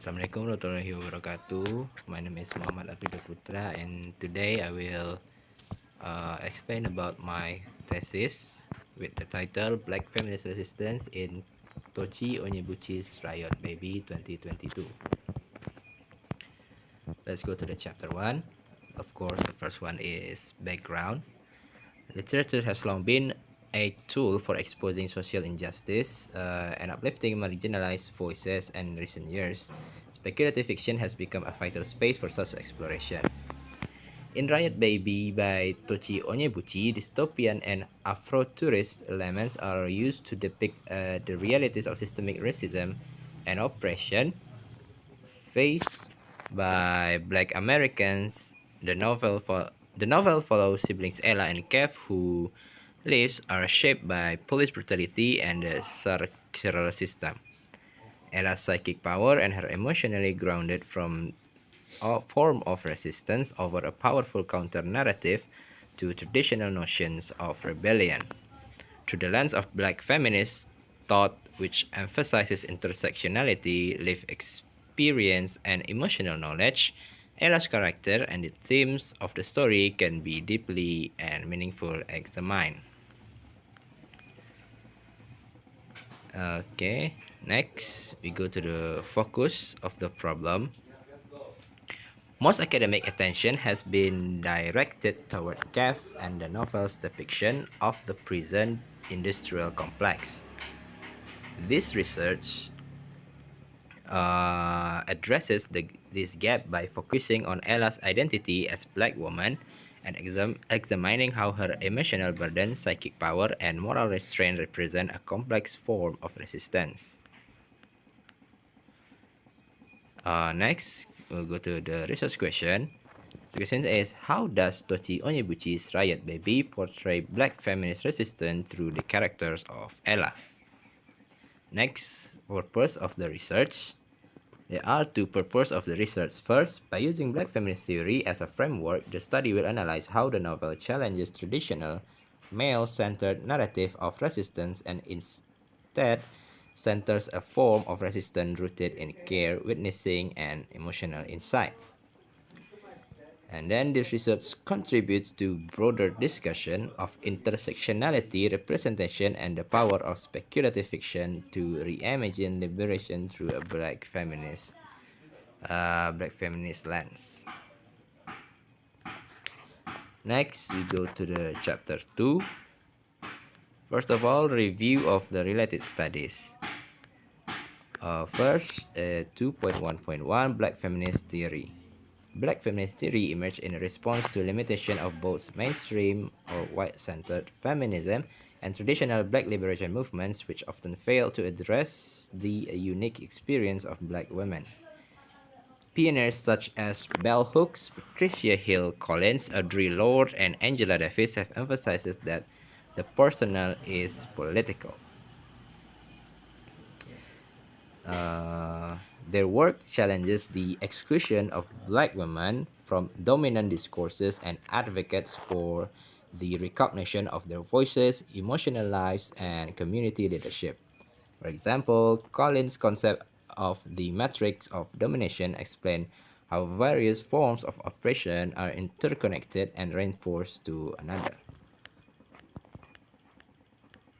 Assalamualaikum warahmatullahi wabarakatuh. My name is Muhammad Aprido Putra, and today I will explain about my thesis with the title Black Feminist Resistance in Tochi Onyebuchi's Riot Baby 2022. Let's go to the chapter 1. Of course, the first one is background. Literature has long been a tool for exposing social injustice and uplifting marginalized voices, and in recent years, speculative fiction has become a vital space for such exploration. In Riot Baby by Tochi Onyebuchi, dystopian and Afro-tourist elements are used to depict the realities of systemic racism and oppression faced by Black Americans. The novel follows siblings Ella and Kev, whose lives are shaped by police brutality and the carceral system. Ella's psychic power and her emotionally grounded from a form of resistance over a powerful counter-narrative to traditional notions of rebellion. Through the lens of Black feminist thought, which emphasizes intersectionality, lived experience, and emotional knowledge, Ella's character and the themes of the story can be deeply and meaningful examined. Okay, next we go to the focus of the problem. Most academic attention has been directed toward Kev and the novel's depiction of the prison industrial complex. This research addresses this gap by focusing on Ella's identity as Black woman and examining how her emotional burden, psychic power, and moral restraint represent a complex form of resistance. Next, we'll go to the research question. The question is, how does Tochi Onyebuchi's Riot Baby portray Black feminist resistance through the characters of Ella? Next, purpose of the research. There are two purposes of the research. First, by using Black feminist theory as a framework, the study will analyze how the novel challenges traditional male-centered narrative of resistance and instead centers a form of resistance rooted in care, witnessing, and emotional insight. And then this research contributes to broader discussion of intersectionality, representation, and the power of speculative fiction to reimagine liberation through a Black feminist lens. Next, we go to the chapter 2. First of all, review of the related studies. First, 2.1.1 Black feminist theory. Black feminist theory emerged in response to limitation of both mainstream or white-centered feminism and traditional Black liberation movements, which often fail to address the unique experience of Black women. Pioneers such as Bell Hooks, Patricia Hill Collins, Audre Lorde, and Angela Davis have emphasized that the personal is political. Their work challenges the exclusion of Black women from dominant discourses and advocates for the recognition of their voices, emotional lives, and community leadership. For example, Collins' concept of the matrix of domination explains how various forms of oppression are interconnected and reinforced to another.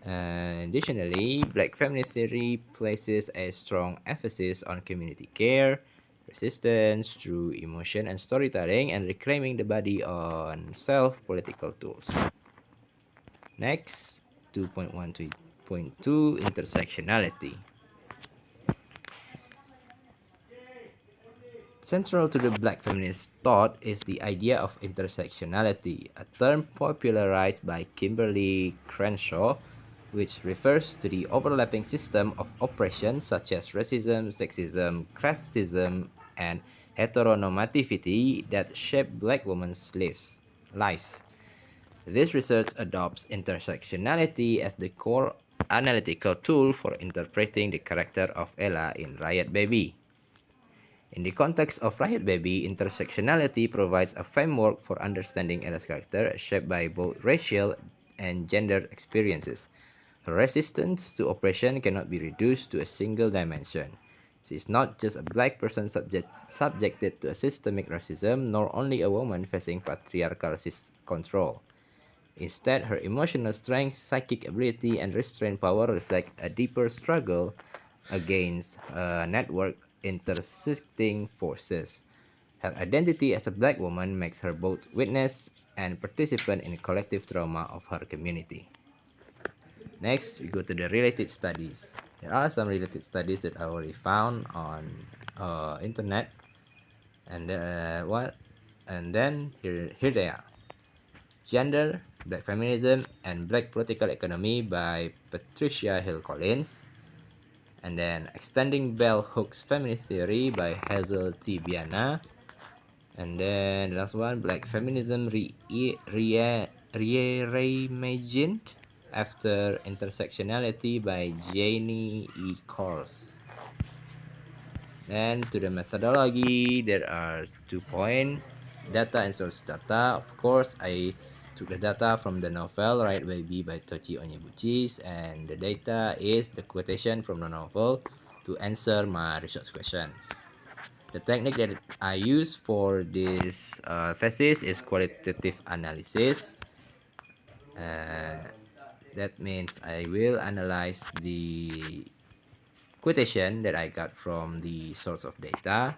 Additionally, Black feminist theory places a strong emphasis on community care, resistance through emotion and storytelling, and reclaiming the body on self-political tools. Next, 2.1.2 intersectionality. Central to the Black feminist thought is the idea of intersectionality, a term popularized by Kimberly Crenshaw, which refers to the overlapping system of oppression such as racism, sexism, classism, and heteronormativity that shape Black women's lives. This research adopts intersectionality as the core analytical tool for interpreting the character of Ella in Riot Baby. In the context of Riot Baby, intersectionality provides a framework for understanding Ella's character, shaped by both racial and gender experiences. Her resistance to oppression cannot be reduced to a single dimension. She is not just a black person subjected to a systemic racism, nor only a woman facing patriarchal control. Instead, her emotional strength, psychic ability, and restraint power reflect a deeper struggle against a network intersecting forces. Her identity as a black woman makes her both witness and participant in collective trauma of her community. Next, we go to the related studies. There are some related studies that I already found on internet, and what, and then here they are: Gender, Black Feminism, and Black Political Economy by Patricia Hill Collins, and then Extending Bell Hooks Feminist Theory by Hazel T. Biana, and then the last one, Black Feminism Reimagined After Intersectionality by Janie E. Kors. Then to the methodology, there are 2 points: data and source data. Of course, I took the data from the novel Riot by Tochi Onyebuchi, and the data is the quotation from the novel to answer my research questions. The technique that I use for this thesis is qualitative analysis. That means I will analyze the quotation that I got from the source of data.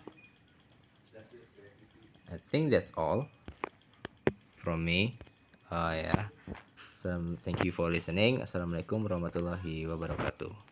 I think that's all from me. Yeah. Thank you for listening. Assalamualaikum warahmatullahi wabarakatuh.